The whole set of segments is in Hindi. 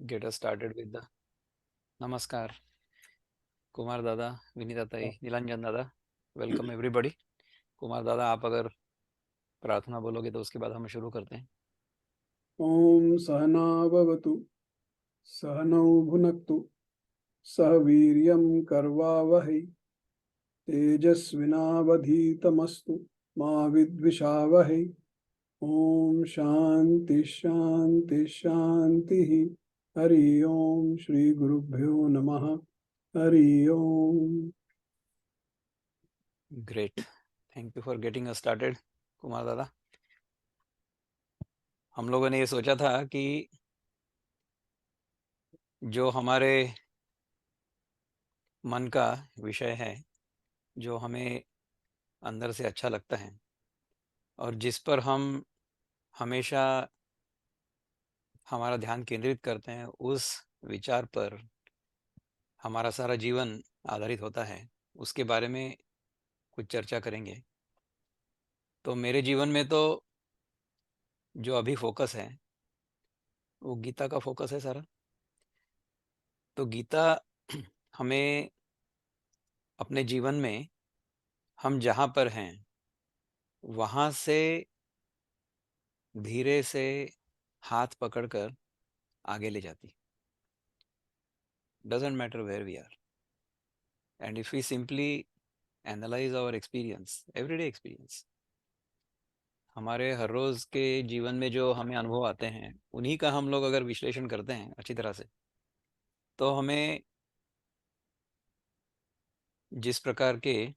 Get us started with the Namaskar, Kumar दादा, विनीता ताई, नीलांजन दादा, वेलकम एवरीबॉडी। कुमार दादा, आप अगर प्रार्थना बोलोगे तो उसके बाद हम शुरू करते हैं। ओम सहना भवतु सहनौ भुनक्तु सह वीर्यं कर्वावहै तेजस्विनावधीतमस्तु मा विद्विषावहै। ओम शांति शांति शांति। हरि ओम श्री गुरुभ्यो नमः। हरि ओम। Great, thank you for getting us started. Kumar दादा, हम लोगों ने ये सोचा था कि जो हमारे मन का विषय है, जो हमें अंदर से अच्छा लगता है और जिस पर हम हमेशा हमारा ध्यान केंद्रित करते हैं, उस विचार पर हमारा सारा जीवन आधारित होता है, उसके बारे में कुछ चर्चा करेंगे। तो मेरे जीवन में तो जो अभी फोकस है वो गीता का फोकस है सारा। तो गीता हमें अपने जीवन में, हम जहाँ पर हैं वहाँ से धीरे से हाथ पकड़कर आगे ले जाती। Doesn't matter where we are, and if we simply analyse our experience, everyday experience, हमारे हर रोज के जीवन में जो हमें अनुभव आते हैं उन्हीं का हम लोग अगर विश्लेषण करते हैं अच्छी तरह से, तो हमें जिस प्रकार के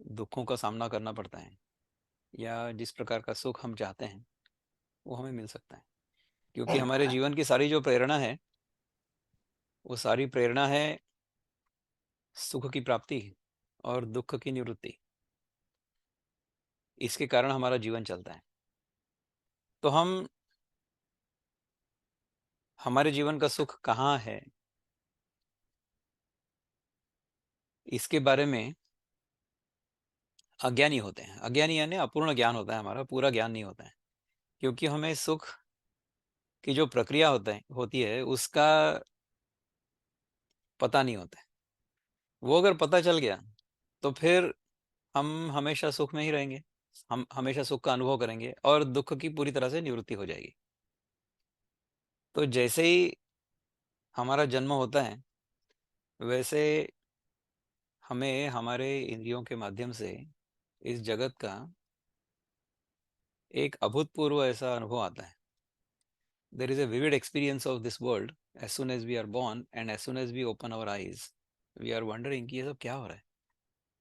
दुखों का सामना करना पड़ता है या जिस प्रकार का सुख हम चाहते हैं वो हमें मिल सकता है। क्योंकि हमारे जीवन की सारी जो प्रेरणा है वो सारी प्रेरणा है सुख की प्राप्ति और दुख की निवृत्ति। इसके कारण हमारा जीवन चलता है। तो हम, हमारे जीवन का सुख कहाँ है, इसके बारे में अज्ञानी होते हैं। अज्ञानी यानी अपूर्ण ज्ञान होता है, हमारा पूरा ज्ञान नहीं होता है। क्योंकि हमें सुख की जो प्रक्रिया होती है उसका पता नहीं होता है। वो अगर पता चल गया तो फिर हम हमेशा सुख में ही रहेंगे, हम हमेशा सुख का अनुभव करेंगे और दुख की पूरी तरह से निवृत्ति हो जाएगी। तो जैसे ही हमारा जन्म होता है वैसे हमें हमारे इंद्रियों के माध्यम से इस जगत का एक अभूतपूर्व ऐसा अनुभव आता है। There is a vivid experience of this world as soon as we are born, and as soon as we open our eyes we are wondering कि ये सब क्या हो रहा है,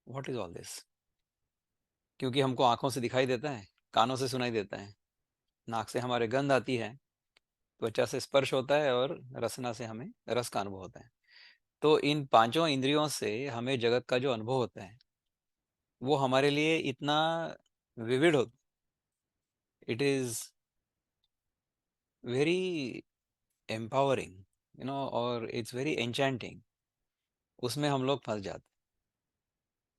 what is all this। क्योंकि हमको आंखों से दिखाई देता है, कानों से सुनाई देता है, नाक से हमारे गंध आती है, त्वचा से स्पर्श होता है और रसना से हमें रस का अनुभव होता है। तो इन पांचों इंद्रियों से हमें जगत का जो अनुभव होता है वो हमारे लिए इतना विविड होता, इट इज वेरी एम्पावरिंग, और इट्स वेरी एंचेंटिंग। उसमें हम लोग फंस जाते हैं।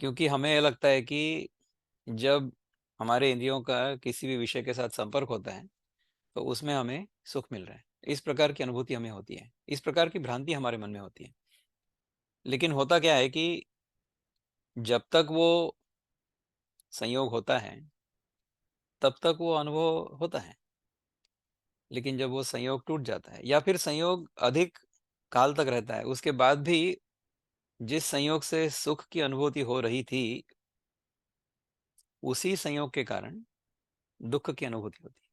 क्योंकि हमें ये लगता है कि जब हमारे इंद्रियों का किसी भी विषय के साथ संपर्क होता है तो उसमें हमें सुख मिल रहा है, इस प्रकार की अनुभूति हमें होती है, इस प्रकार की भ्रांति हमारे मन में होती है। लेकिन होता क्या है कि जब तक वो संयोग होता है तब तक वो अनुभव होता है। लेकिन जब वो संयोग टूट जाता है या फिर संयोग अधिक काल तक रहता है, उसके बाद भी जिस संयोग से सुख की अनुभूति हो रही थी उसी संयोग के कारण दुख की अनुभूति होती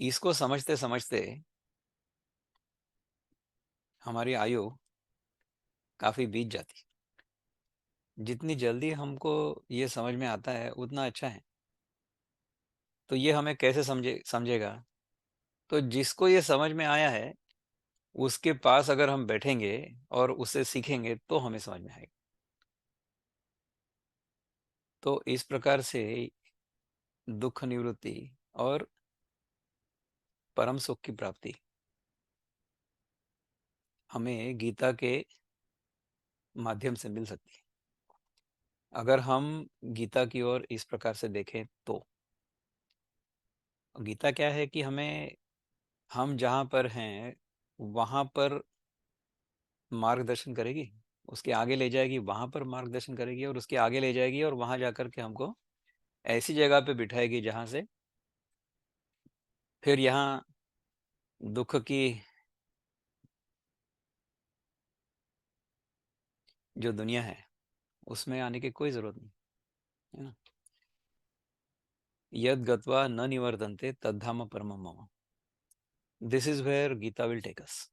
है। इसको समझते समझते हमारी आयु काफी बीत जाती है। जितनी जल्दी हमको ये समझ में आता है उतना अच्छा है। तो ये हमें कैसे समझेगा। तो जिसको ये समझ में आया है उसके पास अगर हम बैठेंगे और उससे सीखेंगे तो हमें समझ में आएगा। तो इस प्रकार से दुख निवृत्ति और परम सुख की प्राप्ति हमें गीता के माध्यम से मिल सकती है। अगर हम गीता की ओर इस प्रकार से देखें तो गीता क्या है कि हमें हम जहाँ पर हैं वहाँ पर मार्गदर्शन करेगी, उसके आगे ले जाएगी, वहां पर मार्गदर्शन करेगी, और उसके आगे ले जाएगी, और वहां जाकर के हमको ऐसी जगह पे बिठाएगी जहां से फिर यहाँ दुख की जो दुनिया है उसमें आने की कोई जरूरत नहीं है ना। यद गत्वा न निवर्तन्ते तद्धाम परमम मम, this is where Gita will take us.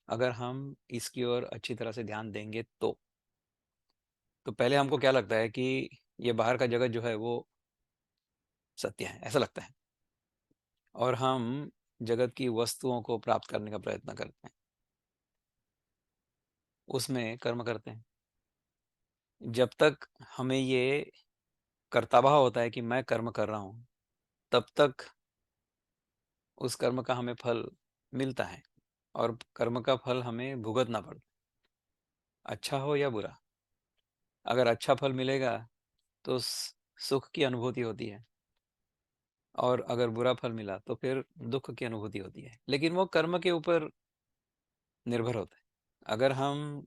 अगर हम इसकी ओर अच्छी तरह से ध्यान देंगे तो पहले हमको क्या लगता है कि ये बाहर का जगत जो है वो सत्य है, ऐसा लगता है, और हम जगत की वस्तुओं को प्राप्त करने का प्रयत्न करते हैं, उसमें कर्म करते हैं। जब तक हमें ये कर्तव्य होता है कि मैं कर्म कर रहा हूँ, तब तक उस कर्म का हमें फल मिलता है, और कर्म का फल हमें भुगतना पड़ता है, अच्छा हो या बुरा। अगर अच्छा फल मिलेगा तो सुख की अनुभूति होती है, और अगर बुरा फल मिला तो फिर दुख की अनुभूति होती है, लेकिन वो कर्म के ऊपर निर्भर होता है। अगर हम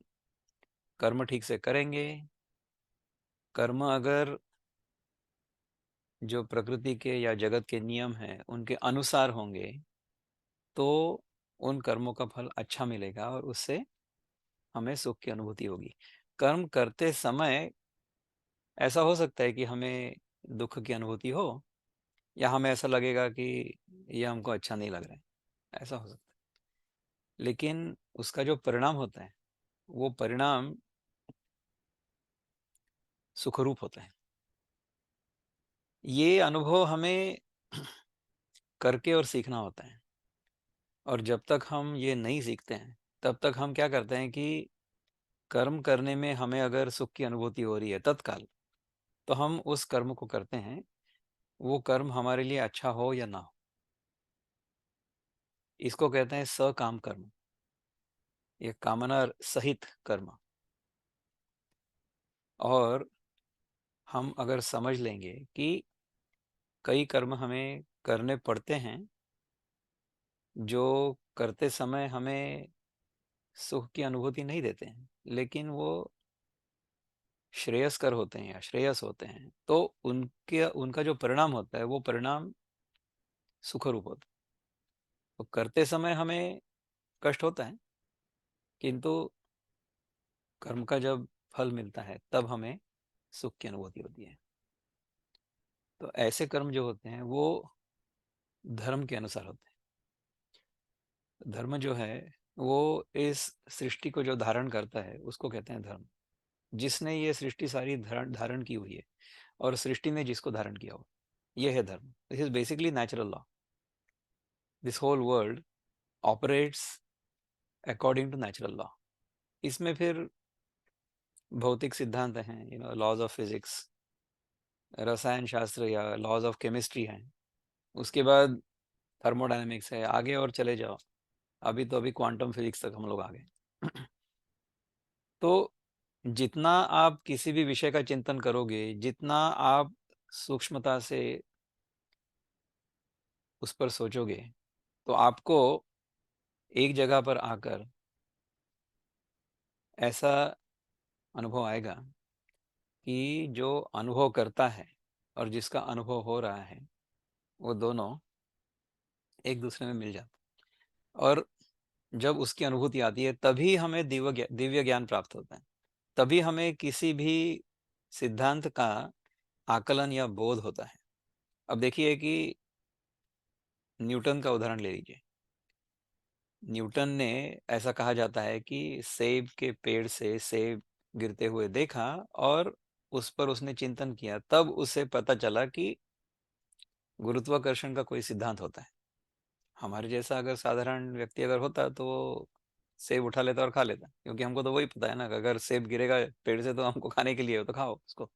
कर्म ठीक से करेंगे, कर्म अगर जो प्रकृति के या जगत के नियम हैं उनके अनुसार होंगे, तो उन कर्मों का फल अच्छा मिलेगा, और उससे हमें सुख की अनुभूति होगी। कर्म करते समय ऐसा हो सकता है कि हमें दुख की अनुभूति हो, या हमें ऐसा लगेगा कि ये हमको अच्छा नहीं लग रहा है, ऐसा हो सकता है, लेकिन उसका जो परिणाम होता है वो परिणाम सुखरूप होता है। ये अनुभव हमें करके और सीखना होता है, और जब तक हम ये नहीं सीखते हैं तब तक हम क्या करते हैं कि कर्म करने में हमें अगर सुख की अनुभूति हो रही है तत्काल, तो हम उस कर्म को करते हैं, वो कर्म हमारे लिए अच्छा हो या ना हो। इसको कहते हैं सकाम कर्म, ये कामना सहित कर्म। और हम अगर समझ लेंगे कि कई कर्म हमें करने पड़ते हैं जो करते समय हमें सुख की अनुभूति नहीं देते हैं, लेकिन वो श्रेयस्कर होते हैं या श्रेयस होते हैं, तो उनके उनका जो परिणाम होता है वो परिणाम सुखरूप होता है। तो करते समय हमें कष्ट होता है, किंतु कर्म का जब फल मिलता है तब हमें सुख की अनुभूति होती है। तो ऐसे कर्म जो होते हैं वो धर्म के अनुसार होते हैं। धर्म जो है वो इस सृष्टि को जो धारण करता है उसको कहते हैं धर्म। जिसने ये सृष्टि सारी धारण धारण की हुई है, और सृष्टि ने जिसको धारण किया हो, ये है धर्म। This is basically natural law. This whole world operates according to natural law. इसमें फिर भौतिक सिद्धांत हैं, लॉज ऑफ फिजिक्स, रसायन शास्त्र या लॉज ऑफ केमिस्ट्री हैं, उसके बाद थर्मोडायनेमिक्स है, आगे और चले जाओ, अभी क्वांटम फिजिक्स तक हम लोग आ गए। तो जितना आप किसी भी विषय का चिंतन करोगे, जितना आप सूक्ष्मता से उस पर सोचोगे, तो आपको एक जगह पर आकर ऐसा अनुभव आएगा कि जो अनुभव करता है और जिसका अनुभव हो रहा है वो दोनों एक दूसरे में मिल जाते हैं। और जब उसकी अनुभूति आती है तभी हमें दिव्य ज्ञान प्राप्त होता है, तभी हमें किसी भी सिद्धांत का आकलन या बोध होता है। अब देखिए कि न्यूटन का उदाहरण ले लीजिए। न्यूटन ने, ऐसा कहा जाता है कि सेब के पेड़ से सेब गिरते हुए देखा, और उस पर उसने चिंतन किया, तब उसे पता चला कि गुरुत्वाकर्षण का कोई सिद्धांत होता है। हमारे जैसा अगर साधारण व्यक्ति अगर होता तो वो सेब उठा लेता और खा लेता, क्योंकि हमको तो वही पता है ना कि अगर सेब गिरेगा पेड़ से तो हमको खाने के लिए हो तो खाओ उसको।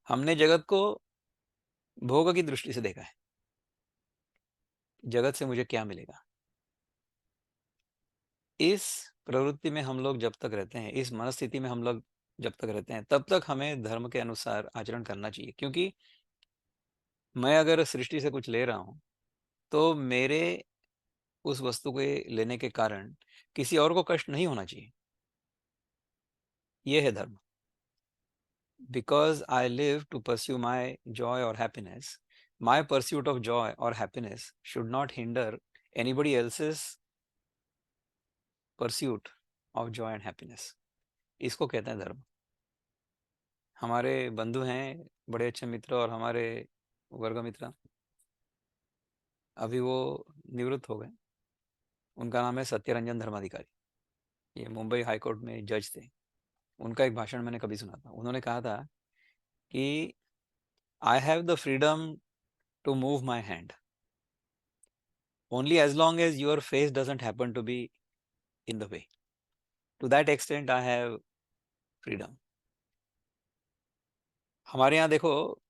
हमने जगत को भोग की दृष्टि से देखा है, जगत से मुझे क्या मिलेगा। इस प्रवृत्ति में हम लोग जब तक रहते हैं, इस मनस्थिति में हम लोग जब तक रहते हैं, तब तक हमें धर्म के अनुसार आचरण करना चाहिए। क्योंकि मैं अगर सृष्टि से कुछ ले रहा हूं तो मेरे उस वस्तु को लेने के कारण किसी और को कष्ट नहीं होना चाहिए। ये है धर्म। Because I live to pursue my joy or happiness, my pursuit of joy or happiness should not hinder anybody else's pursuit of joy and happiness. इसको कहते हैं धर्म। हमारे बंधु हैं, बड़े अच्छे मित्र और हमारे वर्ग मित्र, अभी वो निवृत्त हो गए। उनका नाम है सत्यरंजन धर्माधिकारी। ये मुंबई हाई कोर्ट में जज थे। उनका एक भाषण मैंने कभी सुना था। उन्होंने कहा था कि I have the freedom to move my hand only as long as your face doesn't happen to be in the way. To that extent I have freedom. हमारे यहाँ देखो,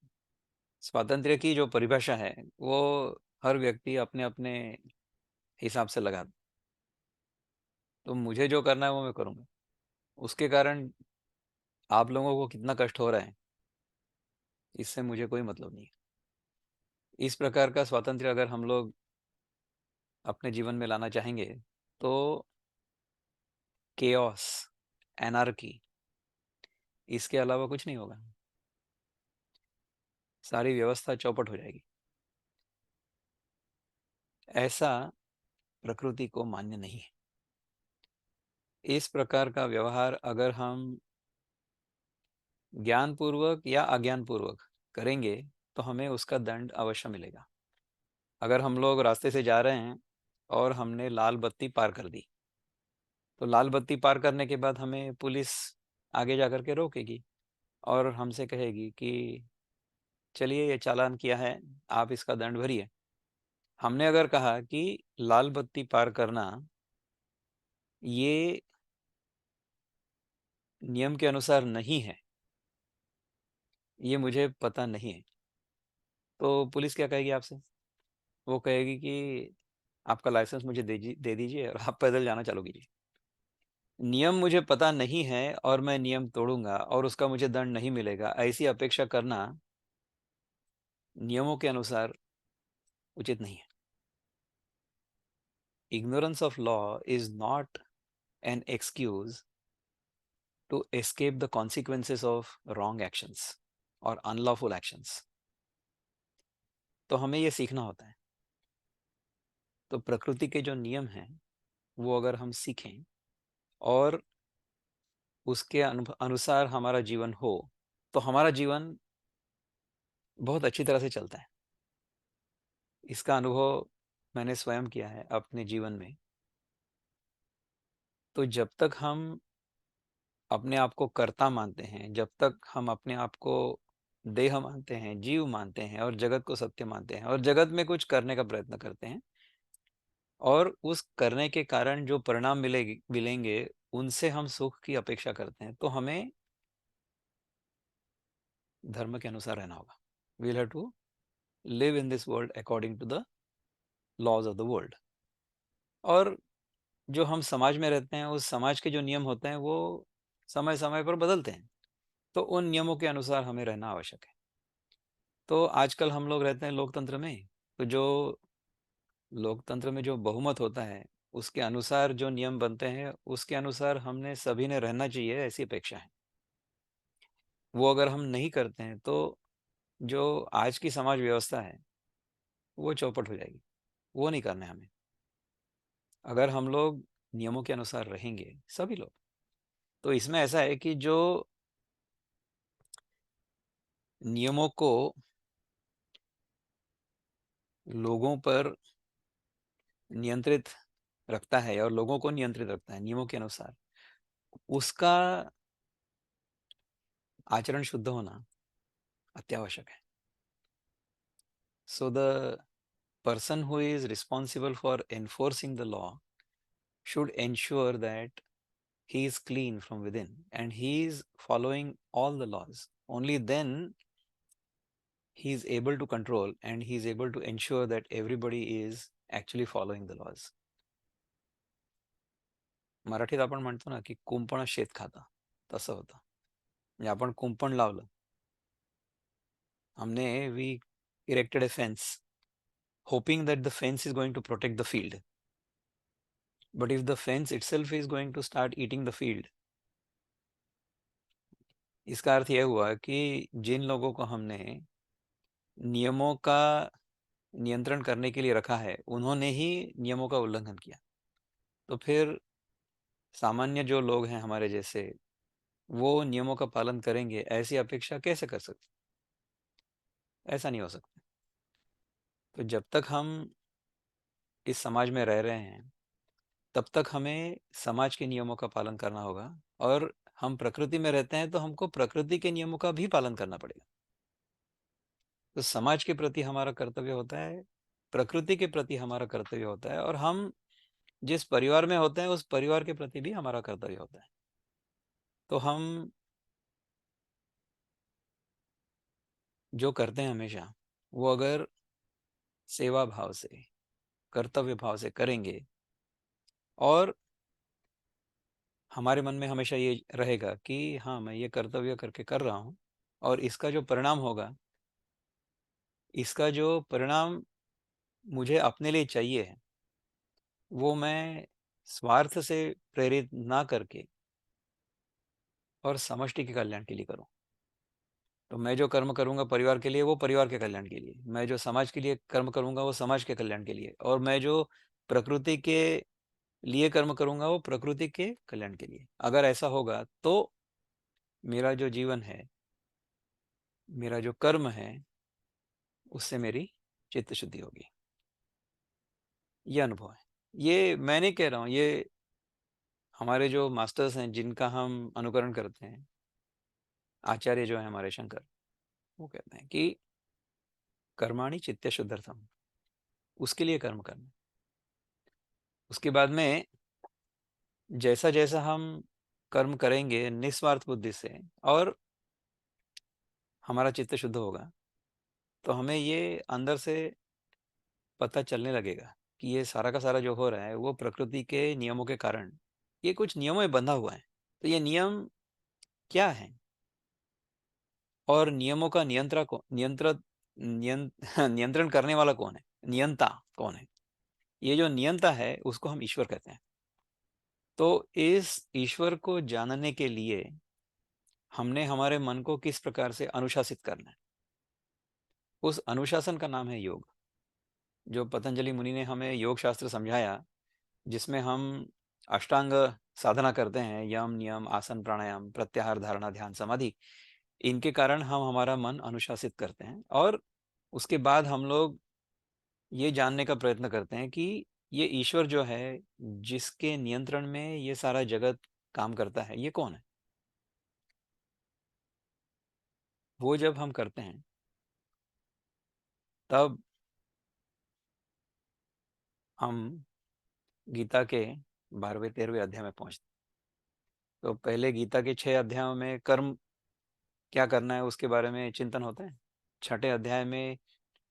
स्वातंत्र्य की जो परिभाषा है वो हर व्यक्ति अपने अपने हिसाब से लगा। तो मुझे जो करना है वो मैं करूँगा। उसके कारण आप लोगों को कितना कष्ट हो रहा है इससे मुझे कोई मतलब नहीं है। इस प्रकार का स्वातंत्र्य अगर हम लोग अपने जीवन में लाना चाहेंगे तो केओस, एनार्की, इसके अलावा कुछ नहीं होगा। सारी व्यवस्था चौपट हो जाएगी। ऐसा प्रकृति को मान्य नहीं है। इस प्रकार का व्यवहार अगर हम ज्ञानपूर्वक या अज्ञानपूर्वक करेंगे तो हमें उसका दंड अवश्य मिलेगा। अगर हम लोग रास्ते से जा रहे हैं और हमने लाल बत्ती पार कर दी, तो लाल बत्ती पार करने के बाद हमें पुलिस आगे जा कर के रोकेगी और हमसे कहेगी कि चलिए ये चालान किया है, आप इसका दंड भरिए। हमने अगर कहा कि लाल बत्ती पार करना ये नियम के अनुसार नहीं है, ये मुझे पता नहीं है, तो पुलिस क्या कहेगी आपसे? वो कहेगी कि आपका लाइसेंस मुझे दे दीजिए और आप पैदल जाना चालू कीजिए। नियम मुझे पता नहीं है और मैं नियम तोड़ूंगा और उसका मुझे दंड नहीं मिलेगा, ऐसी अपेक्षा करना नियमों के अनुसार उचित नहीं है। Ignorance of law is not an excuse to escape the consequences of wrong actions or unlawful actions. तो हमें ये सीखना होता है। तो प्रकृति के जो नियम हैं वो अगर हम सीखें और उसके अनुसार हमारा जीवन हो तो हमारा जीवन बहुत अच्छी तरह से चलता है। इसका अनुभव मैंने स्वयं किया है अपने जीवन में। तो जब तक हम अपने आप को कर्ता मानते हैं, जब तक हम अपने आप को देह मानते हैं, जीव मानते हैं और जगत को सत्य मानते हैं और जगत में कुछ करने का प्रयत्न करते हैं और उस करने के कारण जो परिणाम मिलेंगे उनसे हम सुख की अपेक्षा करते हैं, तो हमें धर्म के अनुसार रहना होगा। we'll have to live in this world according to the laws of the world। और जो हम समाज में रहते हैं उस समाज के जो नियम होते हैं वो समय समय पर बदलते हैं, तो उन नियमों के अनुसार हमें रहना आवश्यक है। तो आजकल हम लोग रहते हैं लोकतंत्र में, तो जो लोकतंत्र में जो बहुमत होता है उसके अनुसार जो नियम बनते हैं उसके अनुसार हमने सभी ने रहना चाहिए, ऐसी अपेक्षा है। वो अगर हम नहीं करते हैं तो जो आज की समाज व्यवस्था है वो चौपट हो जाएगी। वो नहीं करना है हमें। अगर हम लोग नियमों के अनुसार रहेंगे सभी लोग, तो इसमें ऐसा है कि जो नियमों को लोगों पर नियंत्रित रखता है और लोगों को नियंत्रित रखता है नियमों के अनुसार, उसका आचरण शुद्ध होना अत्यावश्यक है। So the person who is responsible for enforcing the law should ensure that he is clean from within and he is following all the laws. Only then he is able to control and he is able to ensure that everybody is actually following the laws. मराठीत आपण म्हणतो ना की कुंपण शेत खाता, तसं होतं। म्हणजे आपण कुंपण लावलं, हमने we erected a fence hoping that the fence is going to protect the field, But if the fence itself is going to start eating the field, इसका अर्थ यह हुआ कि जिन लोगों को हमने नियमों का नियंत्रण करने के लिए रखा है, उन्होंने ही नियमों का उल्लंघन किया। तो फिर सामान्य जो लोग हैं हमारे जैसे, वो नियमों का पालन करेंगे ऐसी अपेक्षा कैसे कर सकते? ऐसा नहीं हो सकता। तो जब तक हम इस समाज में रह रहे हैं, तब तक हमें समाज के नियमों का पालन करना होगा। और हम प्रकृति में रहते हैं तो हमको प्रकृति के नियमों का भी पालन करना पड़ेगा। तो समाज के प्रति हमारा कर्तव्य होता है, प्रकृति के प्रति हमारा कर्तव्य होता है, और हम जिस परिवार में होते हैं उस परिवार के प्रति भी हमारा कर्तव्य होता है। तो हम जो करते हैं हमेशा, वो अगर सेवा भाव से, कर्तव्य भाव से करेंगे, और हमारे मन में हमेशा ये रहेगा कि हाँ, मैं ये कर्तव्य करके कर रहा हूँ, और इसका जो परिणाम मुझे अपने लिए चाहिए है, वो मैं स्वार्थ से प्रेरित ना करके और समष्टि के कल्याण के लिए करूँ। तो मैं जो कर्म करूंगा परिवार के लिए, वो परिवार के कल्याण के लिए। मैं जो समाज के लिए कर्म करूंगा, वो समाज के कल्याण के लिए। और मैं जो प्रकृति के लिए कर्म करूंगा, वो प्रकृति के कल्याण के लिए। अगर ऐसा होगा तो मेरा जो जीवन है, मेरा जो कर्म है, उससे मेरी चित्त शुद्धि होगी। ये अनुभव है। ये मैं नहीं कह रहा हूँ, ये हमारे जो मास्टर्स हैं, जिनका हम अनुकरण करते हैं, आचार्य जो है हमारे शंकर, वो कहते हैं कि कर्माणि चित्त शुद्धर्थम, उसके लिए कर्म करना। उसके बाद में जैसा जैसा हम कर्म करेंगे निस्वार्थ बुद्धि से, और हमारा चित्त शुद्ध होगा, तो हमें ये अंदर से पता चलने लगेगा कि ये सारा का सारा जो हो रहा है, वो प्रकृति के नियमों के कारण, ये कुछ नियमों में बंधा हुआ है। तो ये नियम क्या है, और नियमों का नियंत्रण करने वाला कौन है, नियंता कौन है? ये जो नियंता है, उसको हम ईश्वर कहते हैं। तो इस ईश्वर को जानने के लिए हमने हमारे मन को किस प्रकार से अनुशासित करना है, उस अनुशासन का नाम है योग। जो पतंजलि मुनि ने हमें योग शास्त्र समझाया, जिसमें हम अष्टांग साधना करते हैं, यम नियम आसन प्राणायाम प्रत्याहार धारणा ध्यान समाधि, इनके कारण हम हमारा मन अनुशासित करते हैं। और उसके बाद हम लोग ये जानने का प्रयत्न करते हैं कि ये ईश्वर जो है, जिसके नियंत्रण में ये सारा जगत काम करता है, ये कौन है। वो जब हम करते हैं, तब हम गीता के 12वें 13वें अध्याय में पहुंचते हैं। तो पहले गीता के 6 अध्यायों में कर्म क्या करना है उसके बारे में चिंतन होता है। छठे अध्याय में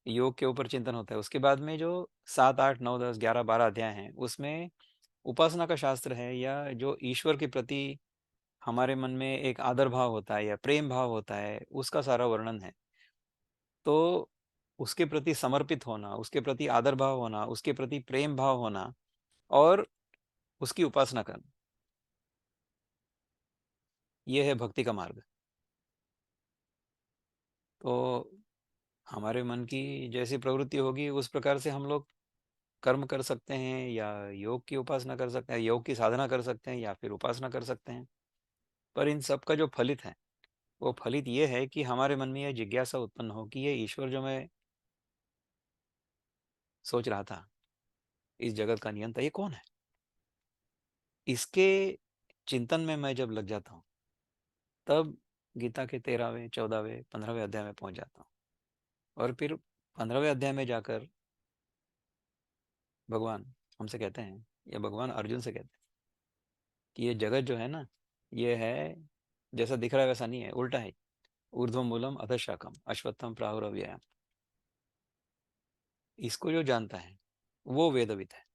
योग के ऊपर चिंतन होता है। उसके बाद में जो 7 8 9 10 11 12 अध्याय हैं, उसमें उपासना का शास्त्र है, या जो ईश्वर के प्रति हमारे मन में एक आदर भाव होता है या प्रेम भाव होता है, उसका सारा वर्णन है। तो उसके प्रति समर्पित होना, उसके प्रति आदर भाव होना, उसके प्रति प्रेम भाव होना, और उसकी उपासना करना, ये है भक्ति का मार्ग। तो हमारे मन की जैसी प्रवृत्ति होगी, उस प्रकार से हम लोग कर्म कर सकते हैं, या योग की उपासना कर सकते हैं, योग की साधना कर सकते हैं, या फिर उपासना कर सकते हैं। पर इन सब का जो फलित है, वो फलित ये है कि हमारे मन में यह जिज्ञासा उत्पन्न हो कि ये ईश्वर जो मैं सोच रहा था, इस जगत का नियंता, ये कौन है। इसके चिंतन में मैं जब लग जाता हूँ, तब गीता के 13वें 14वें 15वें अध्याय में पहुंच जाता हूँ। और फिर 15वें अध्याय में जाकर भगवान हमसे कहते हैं, या भगवान अर्जुन से कहते हैं, कि ये जगत जो है ना, ये है, जैसा दिख रहा है वैसा नहीं है, उल्टा है। ऊर्ध्व मूलम अधः शाखम अश्वत्थम प्राहुरव्ययम्। इसको जो जानता है, वो वेदविद है।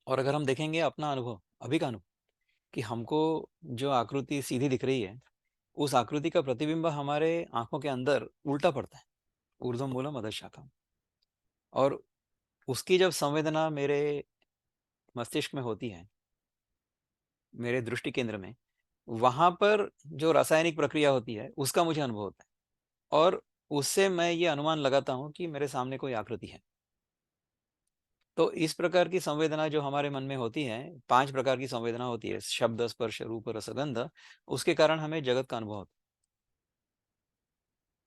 और अगर हम देखेंगे अपना अनुभव, अभी का अनुभव, कि हमको जो आकृति सीधी दिख रही है, उस आकृति का प्रतिबिंब हमारे आंखों के अंदर उल्टा पड़ता है, ऊर्ध्व मूलम अधः शाखम। और उसकी जब संवेदना मेरे मस्तिष्क में होती है, मेरे दृष्टि केंद्र में, वहां पर जो रासायनिक प्रक्रिया होती है उसका मुझे अनुभव होता है, और उससे मैं ये अनुमान लगाता हूँ कि मेरे सामने कोई आकृति है। तो इस प्रकार की संवेदना जो हमारे मन में होती है, 5 प्रकार की संवेदना होती है, शब्द, स्पर्श, रूप, रसगंध, उसके कारण हमें जगत का अनुभव होता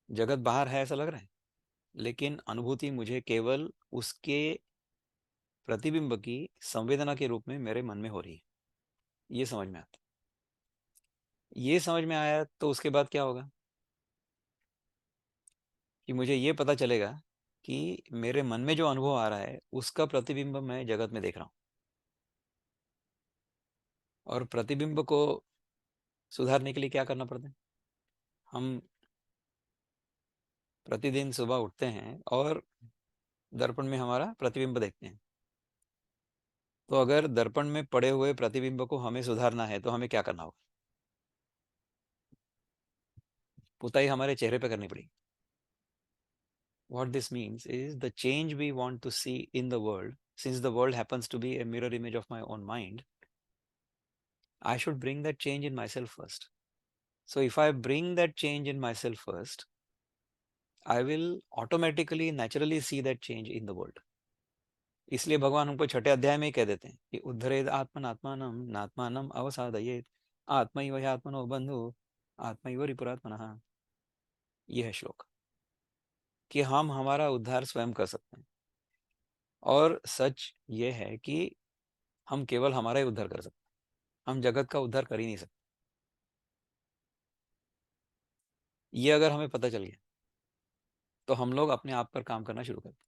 है। जगत बाहर है ऐसा लग रहा है, लेकिन अनुभूति मुझे केवल उसके प्रतिबिंब की संवेदना के रूप में मेरे मन में हो रही है। ये समझ में आता है। ये समझ में आया तो उसके बाद क्या होगा कि मुझे ये पता चलेगा कि मेरे मन में जो अनुभव आ रहा है उसका प्रतिबिंब मैं जगत में देख रहा हूँ। और प्रतिबिंब को सुधारने के लिए क्या करना पड़ता है? हम प्रतिदिन सुबह उठते हैं और दर्पण में हमारा प्रतिबिंब देखते हैं। तो अगर दर्पण में पड़े हुए प्रतिबिंब को हमें सुधारना है तो हमें क्या करना होगा? पुताई हमारे चेहरे पे करनी पड़ेगी। What this means is the change we want to see in the world, since the world happens to be a mirror image of my own mind, I should bring that change in myself first. So if I bring that change in myself first, I will automatically, naturally see that change in the world. इसलिए भगवान हमको छठे अध्याय में ही कह देते हैं कि उद्धरेद आत्मन आत्मानम नात्मानम अवसादयेत आत्मैव ह्यात्मनो बंधु आत्मैव रिपुरात्मनः। यह है श्लोक कि हम हमारा उद्धार स्वयं कर सकते हैं। और सच ये है कि हम केवल हमारा ही उद्धार कर सकते हैं, हम जगत का उद्धार कर ही नहीं सकते। ये अगर हमें पता चल गया तो हम लोग अपने आप पर काम करना शुरू करते हैं।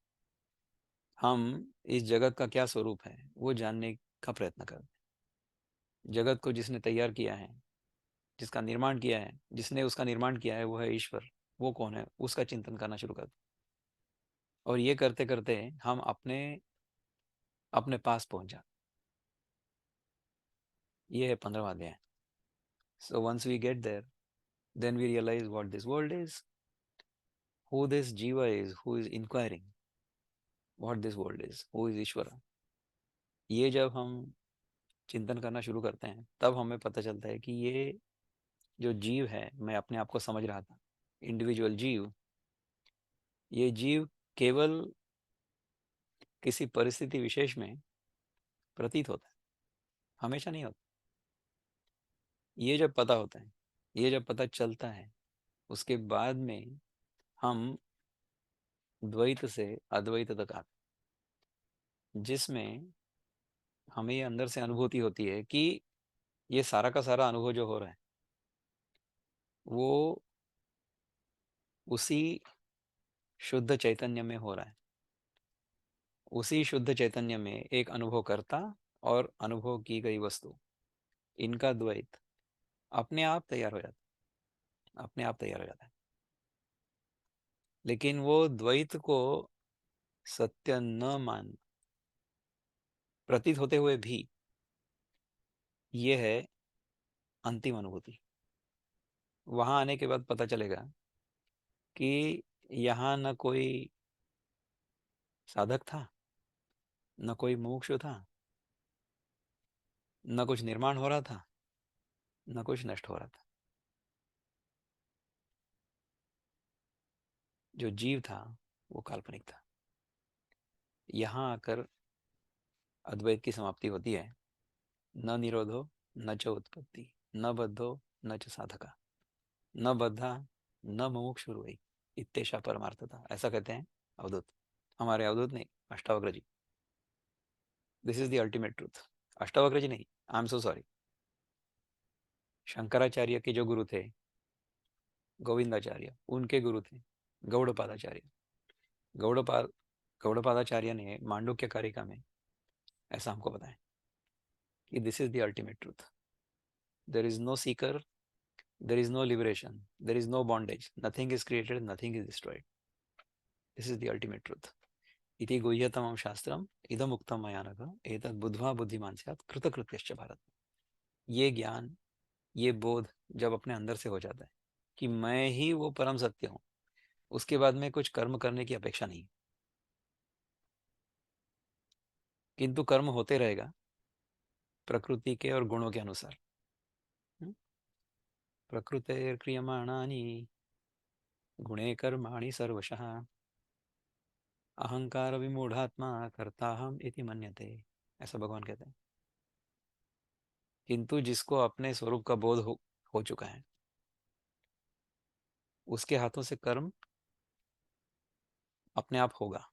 हम इस जगत का क्या स्वरूप है वो जानने का प्रयत्न करते हैं। जगत को जिसने तैयार किया है, जिसका निर्माण किया है, जिसने उसका निर्माण किया है वो है ईश्वर। वो कौन है उसका चिंतन करना शुरू करते हैं। और ये करते करते हम अपने अपने पास पहुंच जाते। ये है 15वां अध्याय। So once we get there, then we realize what this world is, who this jiva is, who is inquiring what this world is, who is ईश्वर। ये जब हम चिंतन करना शुरू करते हैं तब हमें पता चलता है कि ये जो जीव है, मैं अपने आप को समझ रहा था इंडिविजुअल जीव, ये जीव केवल किसी परिस्थिति विशेष में प्रतीत होता है, हमेशा नहीं होता। ये जब पता होता है, ये जब पता चलता है, उसके बाद में हम द्वैत से अद्वैत तक आते हैं, जिसमें हमें ये अंदर से अनुभूति होती है कि ये सारा का सारा अनुभव जो हो रहा है वो उसी शुद्ध चैतन्य में हो रहा है। उसी शुद्ध चैतन्य में एक अनुभव करता और अनुभव की गई वस्तु, इनका द्वैत अपने आप तैयार हो जाता है, अपने आप तैयार हो जाता है। लेकिन वो द्वैत को सत्य न मान, प्रतीत होते हुए भी, ये है अंतिम अनुभूति। वहां आने के बाद पता चलेगा कि यहाँ न कोई साधक था, न कोई मुमुक्षु था, न कुछ निर्माण हो रहा था, न कुछ नष्ट हो रहा था। जो जीव था वो काल्पनिक था। यहाँ आकर अद्वैत की समाप्ति होती है। न निरोधो न च उत्पत्ति, न बद्धो न च साधका, न बद्धा न मुमुक्षुर्वै इत्येषा परमार्थता। ऐसा कहते हैं अवधूत। हमारे अवधूत नहीं, Ashtavakra ji. This is the ultimate truth. Ashtavakra ji नहीं, I am so sorry. Shankaracharya के जो गुरु थे गोविंदाचार्य, उनके गुरु थे गौड़पादाचार्य। गौड़पाद गौड़पादाचार्य ने मांडुक्य कारिका में ऐसा हमको बताया कि this is the ultimate truth. There is no seeker, there is no liberation, there is no bondage, nothing is created, nothing is destroyed. This is the ultimate truth. इति गुह्यतमं शास्त्रम इदम उक्तम मया नघ एतद् बुद्ध्वा बुद्धिमान स्यात् कृतकृत्यश्च भारत। ये ज्ञान, ये बोध जब अपने अंदर से हो जाता है कि मैं ही वो परम सत्य हूँ, उसके बाद में कुछ कर्म करने की अपेक्षा नहीं। किंतु कर्म होते रहेगा, प्रकृति के और गुणों के अनुसार। प्रकृतेर क्रियमाणानि गुणे कर्माणि सर्वशः अहंकार विमूढ़ात्मा कर्ताहम इति मन्यते, ऐसा भगवान कहते हैं। किंतु जिसको अपने स्वरूप का बोध हो चुका है, उसके हाथों से कर्म अपने आप होगा,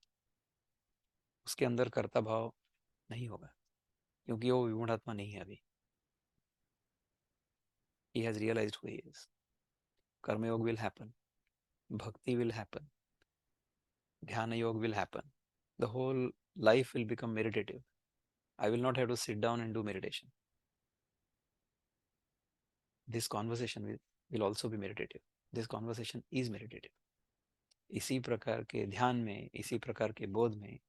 उसके अंदर कर्ता भाव नहीं होगा, क्योंकि वो विमूढ़ात्मा नहीं है अभी। He has realized who he is. Karma yoga will happen, bhakti will happen, dhyana yoga will happen. The whole life will become meditative. I will not have to sit down and do meditation. This conversation will also be meditative. This conversation is meditative. इसी प्रकार के ध्यान में, इसी प्रकार के बोध में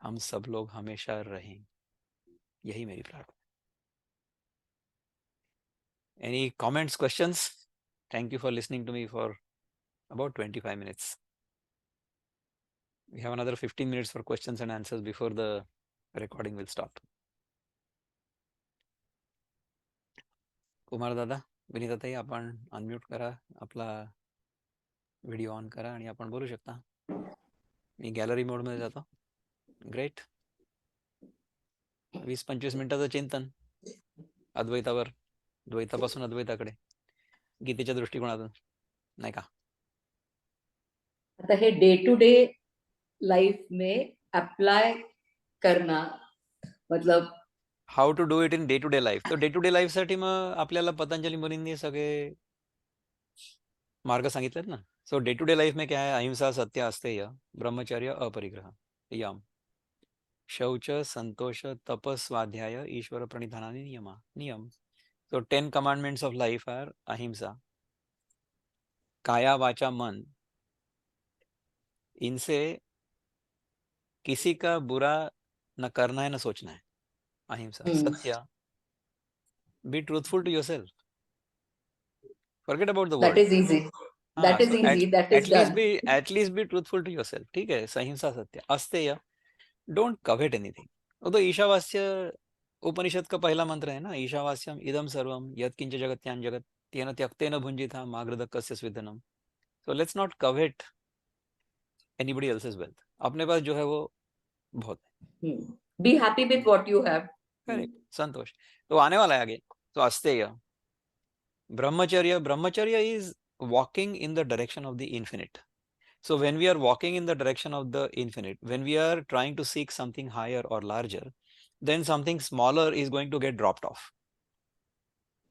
हम सब लोग हमेशा रहें, यही मेरी प्रार्थना। Any comments, questions? Thank you for listening to me for about 25 minutes. We have another 15 minutes for questions and answers before the recording will stop. Kumar दादा, विनीता ताई, आपण अनम्यूट करा, आपला व्हिडिओ ऑन करा आणि आपण बोलू शकता. मी गॅलरी मोडमध्ये जातो. ग्रेट. 20-25 मिनिटाचं चिंतन अद्वैतावर, द्वैतापासून अद्वैताकडे, गीतेच्या दृष्टिकोनातून, नाही का? आता हे डे टू डे लाईफ में अप्लाय करना, मतलब how to do it in day to day life. तर डे टू डे लाईफ साठी मग आपल्याला पतंजली मुनींनी सगळे मार्ग सांगितलेत ना. So day to day life में क्या है? अहिंसा, सत्य, अस्तेय, ब्रह्मचर्य, अपरिग्रह, यम, शौच, संतोष, तप, स्वाध्याय, ईश्वर प्रणिधानानि नियम. So 10 commandments of life are ahimsa, काया वाचा मन, इनसे किसी का बुरा न करना है न सोचना है. अहिंसा. सत्य, be truthful to yourself, forget about the that world. is easy. हाँ, That is so easy. That is done. at least be truthful to yourself. ठीक है, सहिंसा सत्य. अस्तेय, don't covet anything. वो तो ईशावास्य उपनिषद का पहला मंत्र है ना, ईशावास्यम इदम सर्वम यत्किंच जगत्यान जगत तेन त्यक्तेन भुंजिता मागृधक्कस्य स्विद्धनम. So let's not covet anybody else's wealth. अपने पास जो है वो बहुत है. Be happy with what you have. Correct. संतोष. तो आने वाला है आगे. तो अस्तेय, ब्रह्मचर्य. ब्रह्मचर्य is walking in the direction of the infinite. So when we are walking in the direction of the infinite, when we are trying to seek something higher or larger, then something smaller is going to get dropped off.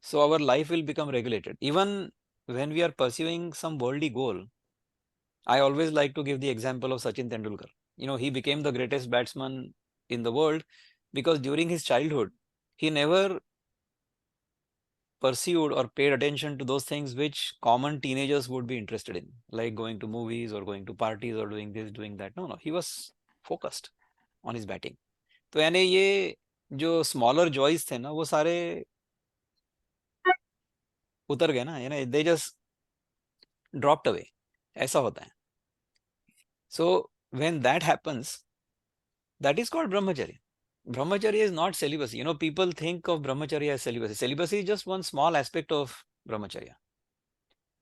So our life will become regulated. Even when we are pursuing some worldly goal, I always like to give the example of Sachin Tendulkar. You know, he became the greatest batsman in the world because during his childhood, he never pursued or paid attention to those things which common teenagers would be interested in, like going to movies or going to parties or doing this, doing that. No, he was focused on his batting. तो यानी ये जो स्मॉलर जॉयज थे ना, वो सारे उतर गए ना, यानी दे जस्ट ड्रॉप्ड अवे. ऐसा होता है. So when that happens, that is called brahmacharya. Brahmacharya is not celibacy. You know, people think of brahmacharya as celibacy. Celibacy is just one small aspect of brahmacharya.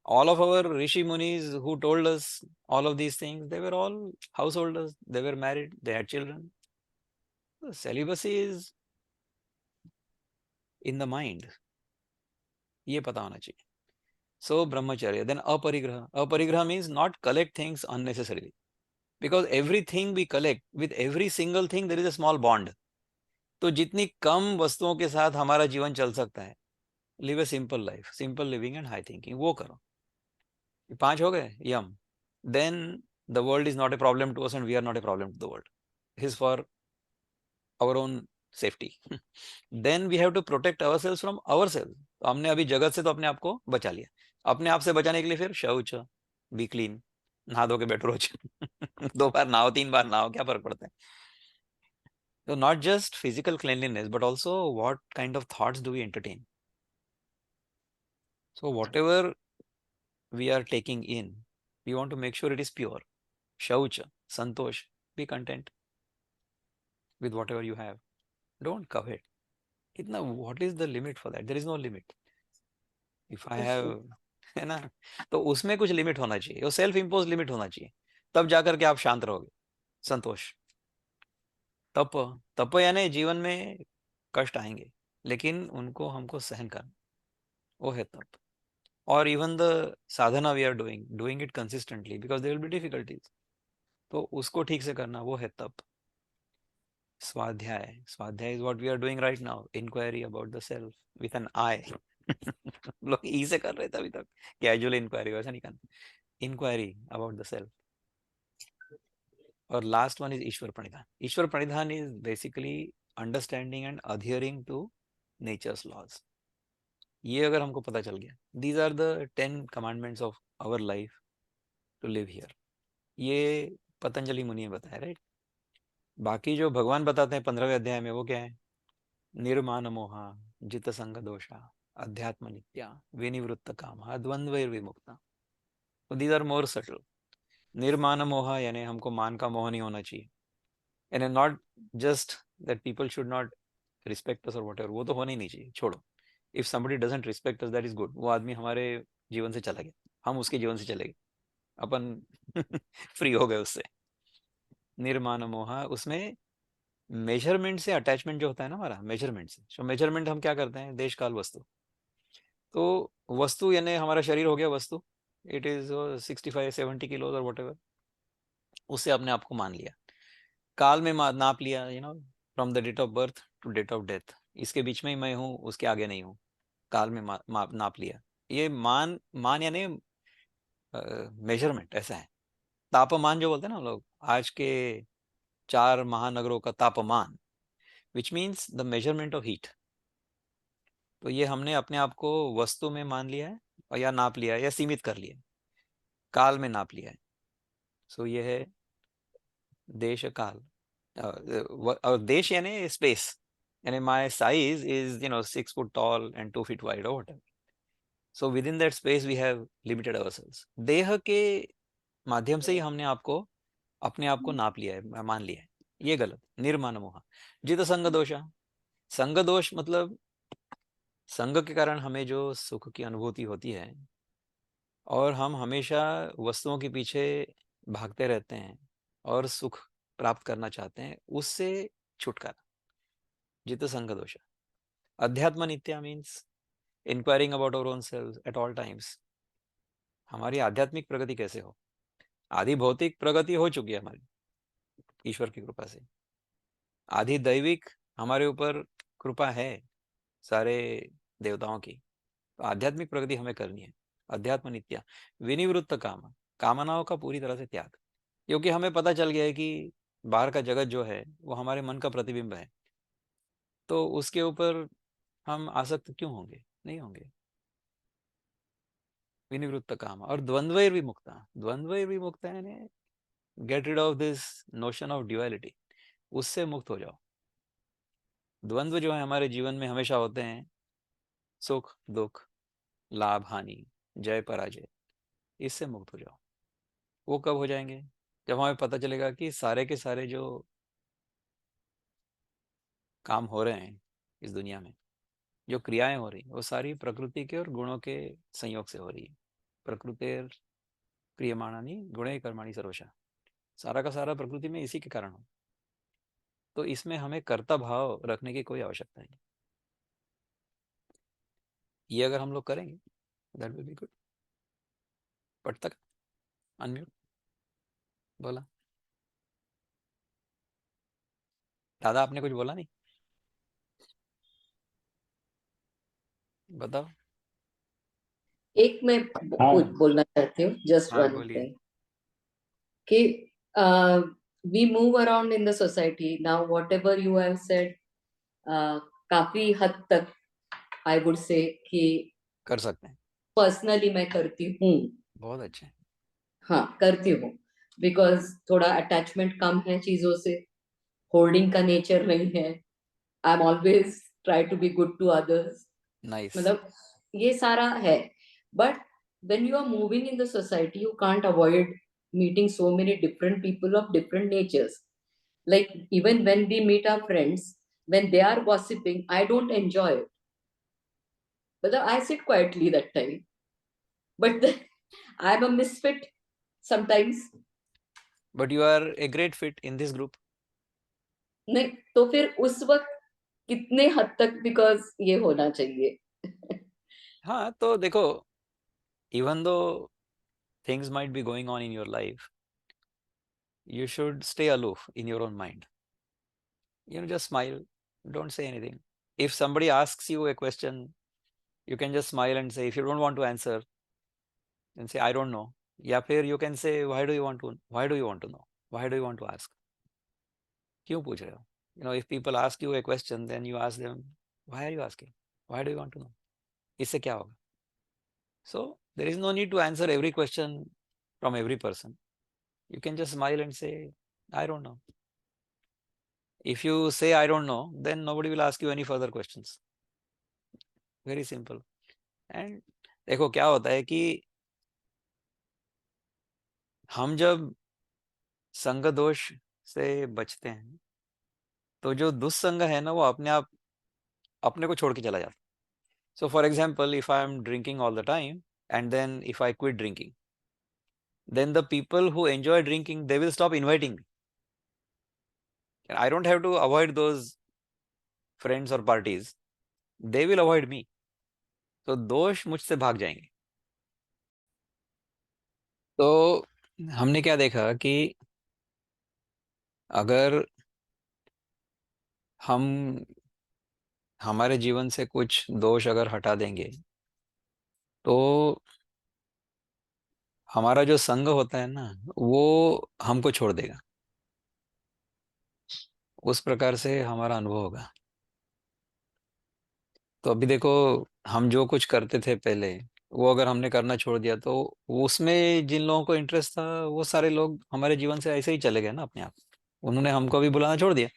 All of our rishi munis who told us all of these things, they were all householders. They were married. They had children. So celibacy is in the mind. ये पता होना चाहिए. So brahmacharya. Then aparigraha. Aparigraha means not collect things unnecessarily. Because everything we collect, with every single thing there is a small bond. तो जितनी कम वस्तुओं के साथ हमारा जीवन चल सकता है, live a simple life, simple living and high thinking, वो करो. 5 हो गए यम. Then the world is not a problem to us and we are not a problem to the world. Is for our own safety. Then we have to protect our selves from ourselves. तो हमने अभी जगत से तो अपने आप को बचा लिया. अपने आप से बचाने के लिए फिर शौच, बी क्लीन, नहा धो के बैठो रोज. 2 बार नहाओ, 3 बार नहाओ, क्या फर्क पड़ता है. So not just physical cleanliness, but also what kind of thoughts do we entertain? So whatever we are taking in, we want to make sure it is pure. Shaucha, santosh, be content with whatever you have. Don't covet. कितना, what is the limit for that? There is no limit if I have, है ना? तो उसमें कुछ लिमिट होना चाहिए, वो सेल्फ इम्पोज लिमिट होना चाहिए, तब जाकर के आप शांत रहोगे, संतोष। तप, तप यानी जीवन में कष्ट आएंगे, लेकिन उनको हमको सहन करना, वो है तप। और even the sadhana we are doing it consistently because there will be difficulties, तो उसको ठीक से करना, वो है तप। स्वाध्याय, स्वाध्याय is what we are doing right now, inquiry about the self with an eye. लोग ई से कर रहे थे अभी तक, कैजुअल इंक्वायरी, वैसा नहीं करना, इंक्वायरी अबाउट द सेल्फ। और लास्ट वन इज ईश्वर प्रणिधान। ईश्वर प्रणिधान is basically understanding and adhering to nature's laws. ये अगर हमको पता चल गया, these are the 10 commandments of our life to live here, ये पतंजलि मुनि ने बताया, राइट? बाकी जो भगवान बताते हैं 15वें अध्याय में, वो क्या है? निर्माण मोहा, जित संग दोषा, अध्यात्म नित्या, विनिवृत्त कामा, द्वंद्वैर्विमुक्ता। तो दीज आर मोर सटल। निर्माण मोह यानी हमको मान का मोह नहीं होना चाहिए, यानी not just that people should not respect अस और व्हाटएवर, वो तो होना ही नहीं चाहिए, छोड़ो। If somebody doesn't respect us, that is good, वो आदमी हमारे जीवन से चला गया, हम उसके जीवन से चले गए, अपन फ्री हो गए उससे। निर्माण मोह, उसमें मेजरमेंट से अटैचमेंट जो होता है ना हमारा, मेजरमेंट से, तो मेजरमेंट हम क्या करते हैं? देश काल वस्तु। तो वस्तु यानी हमारा शरीर हो गया वस्तु, इट इज 65-70 किलो और वट, उससे अपने आप को मान लिया, काल में नाप लिया, from the date of birth to date of death, इसके बीच में ही मैं हूँ, उसके आगे नहीं हूँ, काल में नाप लिया। ये मान, मान यानी मेजरमेंट ऐसा है। तापमान जो बोलते हैं ना हम लोग, आज के 4 महानगरों का तापमान, which means the measurement of heat. तो ये हमने अपने आप को वस्तु में मान लिया है, और या नाप लिया है, या सीमित कर लिया है, काल में नाप लिया है। सो ये है देश काल। और देश यानी स्पेस, यानी my size is 6 foot tall and 2 feet wide और whatever. So within that space we have limited ourselves. देह के माध्यम से ही हमने अपने आप को नाप लिया है, मान लिया है, ये गलत। निर्माण मोह, जित संग दोषा। संग दोष मतलब संग के कारण हमें जो सुख की अनुभूति होती है, और हम हमेशा वस्तुओं के पीछे भागते रहते हैं और सुख प्राप्त करना चाहते हैं, उससे छुटकारा, जित संग दोष। अध्यात्म नित्या means inquiring about our own self at all times. हमारी आध्यात्मिक प्रगति कैसे हो? आधी भौतिक प्रगति हो चुकी है हमारी ईश्वर की कृपा से, आधी दैविक हमारे ऊपर कृपा है सारे देवताओं की, तो आध्यात्मिक प्रगति हमें करनी है। अध्यात्म नित्या, विनिवृत्त काम, कामनाओं का पूरी तरह से त्याग, क्योंकि हमें पता चल गया है कि बाहर का जगत जो है वो हमारे मन का प्रतिबिंब है, तो उसके ऊपर हम आसक्त क्यों होंगे? नहीं होंगे। विनिवृत्त काम और द्वंद्वैर्विमुक्ता। द्वंद्वैर्विमुक्ता यानी get rid of this notion of duality, उससे मुक्त हो जाओ। द्वंद्व जो है हमारे जीवन में हमेशा होते हैं, सुख दुख, लाभ हानि, जय पराजय, इससे मुक्त हो जाओ। वो कब हो जाएंगे? जब हमें पता चलेगा कि सारे के सारे जो काम हो रहे हैं इस दुनिया में, जो क्रियाएं हो रही वो सारी प्रकृति के और गुणों के संयोग से हो रही है। प्रकृतिर क्रियमाणानि गुणे कर्माणि सर्वशः, सारा का सारा प्रकृति में इसी के कारण हो, तो इसमें हमें कर्ता भाव रखने की कोई आवश्यकता नहीं। ये अगर हम लोग करेंगे, that will be good. But तक अनम्यूट बोला, दादा आपने कुछ बोला नहीं, बताओ। एक मैं कुछ बोलना चाहती हूँ, जस्ट हाँ वन बोलिए। थिंग, कि we move around in the society now, whatever you have said, काफी हद तक आई वुड से कि कर सकते हैं, पर्सनली मैं करती हूँ। बहुत अच्छे। हाँ, करती हूँ, बिकॉज थोड़ा अटैचमेंट कम है चीजों से, होल्डिंग का नेचर नहीं है, I am always try to be good to others, nice. मतलब ये सारा है। But when you are moving in the society, you can't avoid meeting so many different people of different natures. Like even when we meet our friends, when they are gossiping, I don't enjoy it. But I sit quietly that time. But I'm a misfit sometimes. But you are a great fit in this group. नहीं तो फिर उस वक्त कितने हद तक बिकॉज ये होना चाहिए. हाँ, तो देखो, even though things might be going on in your life, you should stay aloof in your own mind. Just smile, don't say anything. If somebody asks you a question, you can just smile and say, if you don't want to answer, then say, I don't know. या फिर you can say, why do you want to know? Why do you want to ask? क्यों पूछ रहे हो? If people ask you a question, then you ask them, why are you asking? Why do you want to know? इससे क्या होगा? So there is no need to answer every question from every person. You can just smile and say, I don't know. If you say, I don't know, then nobody will ask you any further questions. Very simple. And देखो क्या होता है कि हम जब संग दोष से बचते हैं, तो जो दुस्संग है ना, वो अपने आप अपने को छोड़ के चला जाता. So for example, if I am drinking all the time and then if I quit drinking, then the people who enjoy drinking, they will stop inviting me. And I don't have to avoid those friends or parties. They will avoid me. तो दोष मुझसे भाग जाएंगे. तो हमने क्या देखा कि अगर हम हमारे जीवन से कुछ दोष अगर हटा देंगे, तो हमारा जो संग होता है ना, वो हमको छोड़ देगा. उस प्रकार से हमारा अनुभव होगा. तो अभी देखो, हम जो कुछ करते थे पहले, वो अगर हमने करना छोड़ दिया, तो उसमें जिन लोगों को इंटरेस्ट था, वो सारे लोग हमारे जीवन से ऐसे ही चले गए ना अपने आप. उन्होंने हमको भी बुलाना छोड़ दिया.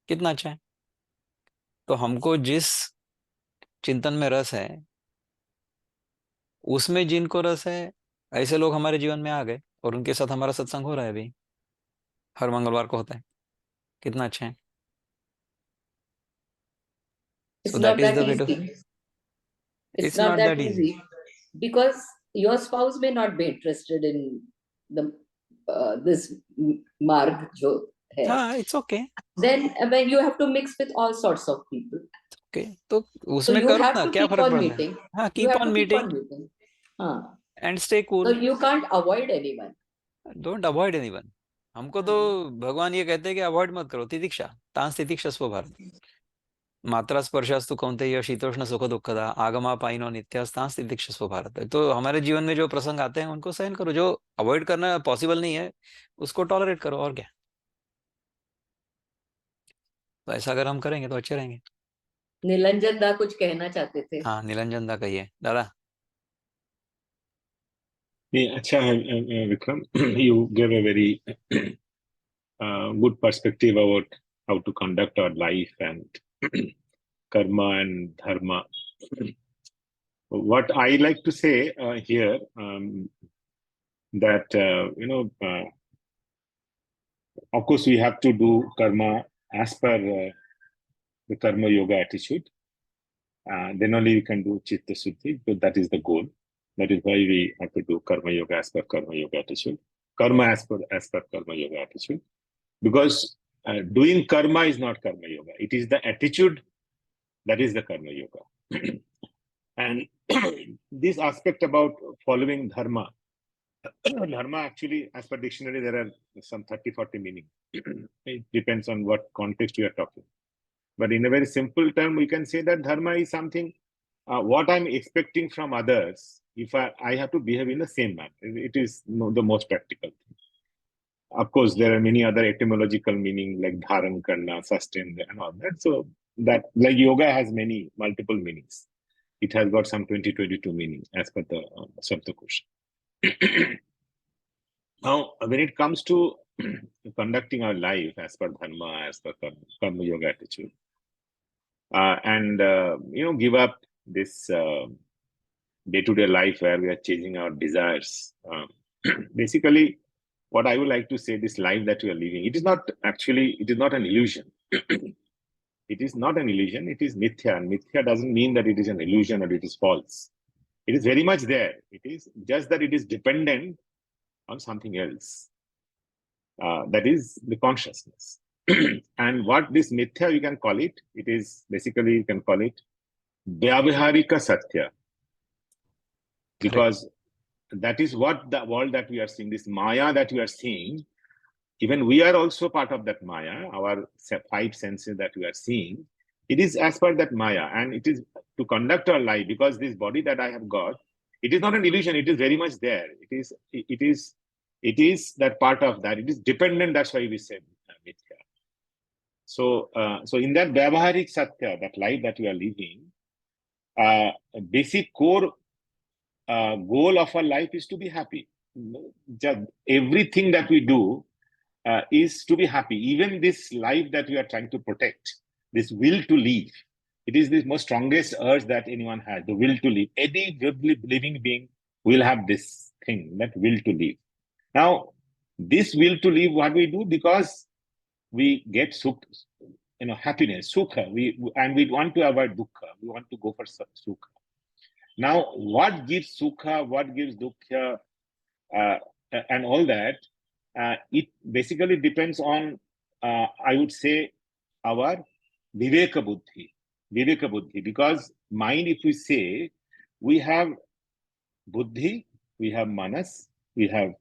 कितना अच्छा है. तो हमको जिस चिंतन में रस है, उसमें जिनको रस है, ऐसे लोग हमारे जीवन में आ गए और उनके साथ हमारा सत्संग हो रहा है अभी. हर मंगलवार को होता है. कितना अच्छा है. It's so that not is the that way to. easy. It's it's not not that that easy. easy because your spouse may not be interested in the this marg jo hai. हाँ, it's okay. Then when you have to mix with all sorts of people, okay, तो so उसमें you करो have ना, to क्या keep फर्क on पड़ता है. meeting. हाँ, You keep have on to keep meeting on meeting. And stay So cool. you can't avoid anyone. Don't avoid anyone. हमको तो भगवान ये कहते हैं कि अवॉइड मत करो. तितिक्षा तांस तितिक्षस्व भारत. मात्रा स्पर्शास्तु कौन्तेय शीतोष्ण सुख दुखदा आगमा पाइनो नित्यास्तांस तितिक्षस्व भारत. तो हमारे जीवन में जो प्रसंग आते हैं, उनको सहन करो. जो अवॉइड करना पॉसिबल नहीं है, उसको टॉलरेट करो. और क्या. तो ऐसा अगर हम करेंगे तो अच्छे रहेंगे. निरंजन दा कुछ कहना चाहते थे. हाँ, निरंजन दा कहिए दादा. Yeah, acha, Vikram, you gave a very good perspective about how to conduct our life and karma and dharma. What I like to say here, that of course we have to do karma as per the karma yoga attitude. Then only we can do chitta suddhi, because that is the goal. That is why we have to do karma yoga as per karma yoga attitude. Karma as per karma yoga attitude. Because doing karma is not karma yoga. It is the attitude that is the karma yoga. And this aspect about following dharma, dharma actually, as per dictionary, there are some 30-40 meanings. It depends on what context you are talking. But in a very simple term, we can say that dharma is something, what I'm expecting from others, if I have to behave in the same manner. It is the most practical thing. Of course, there are many other etymological meaning like dharan karna, sustain, and all that. So that, like yoga has many multiple meanings. It has got some 20-22 meanings as per the Sabdakosha. Now, when it comes to conducting our life as per dharma, as per karma yoga attitude, and give up this day-to-day life where we are chasing our desires. Basically, what I would like to say, this life that we are living, it is not an illusion. It is not an illusion, it is mithya. And mithya doesn't mean that it is an illusion or it is false. It is very much there. It is just that it is dependent on something else. That is the consciousness. And what this mithya you can call it, it is basically you can call it Vyavaharika Satya. Because that is what the world that we are seeing, this Maya that we are seeing, even we are also part of that Maya, our 5 senses that we are seeing, it is as per that Maya, and it is to conduct our life, because this body that I have got, it is not an illusion, it is very much there. It is that part of that. It is dependent, that's why we say mithya. So in that Vyavaharik Satya, that life that we are living, basic core goal of our life is to be happy. Just everything that we do is to be happy. Even this life that we are trying to protect, this will to live, it is the most strongest urge that anyone has, the will to live. Any living being will have this thing, that will to live. Now, this will to live, what we do, because we get happiness, sukha, and we want to avoid dukkha. We want to go for sukha. Now, what gives sukha, what gives dukkha, and all that, it basically depends on, I would say, our viveka buddhi, because mind, if we say, we have buddhi, we have manas, we have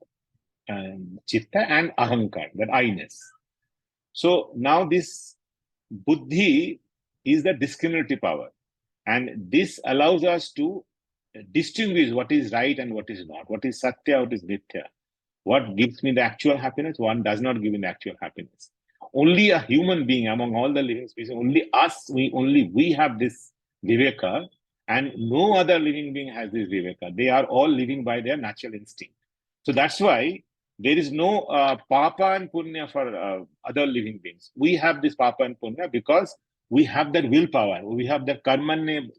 chitta and ahankar, that I-ness. So now this buddhi is the discriminatory power, and this allows us to distinguish what is right and what is not, what is satya, what is mithya, what gives me the actual happiness, one does not give me the actual happiness. Only a human being among all the living species, only us, we have this viveka, and no other living being has this viveka. They are all living by their natural instinct. So that's why there is no papa and punya for other living beings. We have this papa and punya because we have that willpower, we have the karmanya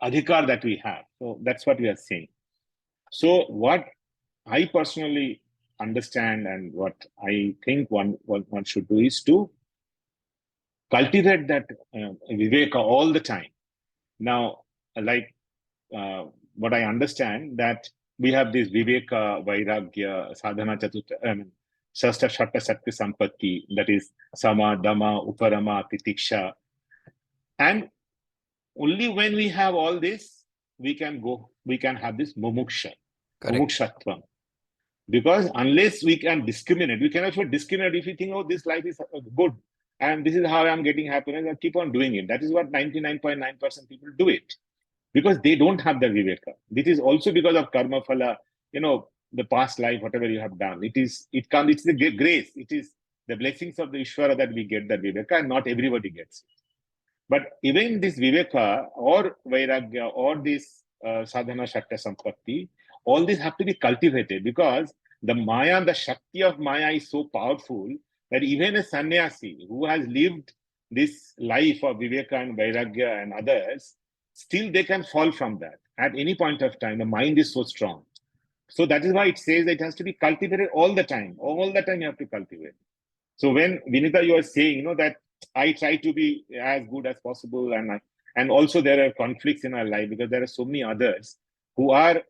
adhikar that we have. So that's what we are saying. So what I personally understand and what I think one should do is to cultivate that viveka all the time. Now, like what I understand, that we have this viveka, vairagya, sadhana, shasta, shatta, satya, sampatti, that is sama, dhamma, uparama, titiksha. And only when we have all this, we can have this mumuksha, mumukshatvam. Because unless we can discriminate, we cannot discriminate. If you think, oh, this life is good, and this is how I'm getting happiness, I keep on doing it. That is what 99.9% people do it, because they don't have the viveka. This is also because of karma phala, the past life, whatever you have done. It's the grace. It is the blessings of the Ishvara that we get the viveka, and not everybody gets it. But even this viveka or vairagya or this sadhana, shakta, sampatti, all these have to be cultivated, because the Maya, the Shakti of Maya is so powerful that even a sannyasi who has lived this life of Viveka and Vairagya and others, still they can fall from that. At any point of time, the mind is so strong. So that is why it says that it has to be cultivated all the time. All the time you have to cultivate. So when Vinita, you are saying, that I try to be as good as possible, and also there are conflicts in our life, because there are so many others who are,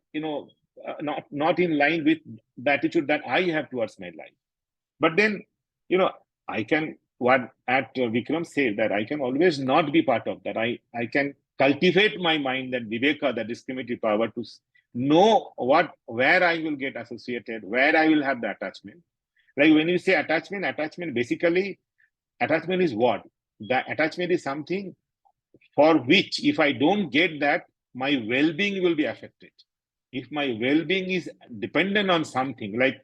not in line with the attitude that I have towards my life. But then, I can, Vikram said, that I can always not be part of that. I can cultivate my mind, that viveka, that discriminatory power, to know where I will get associated, where I will have the attachment. Like when you say attachment, basically, attachment is what? The attachment is something for which, if I don't get that, my well-being will be affected. If my well-being is dependent on something, like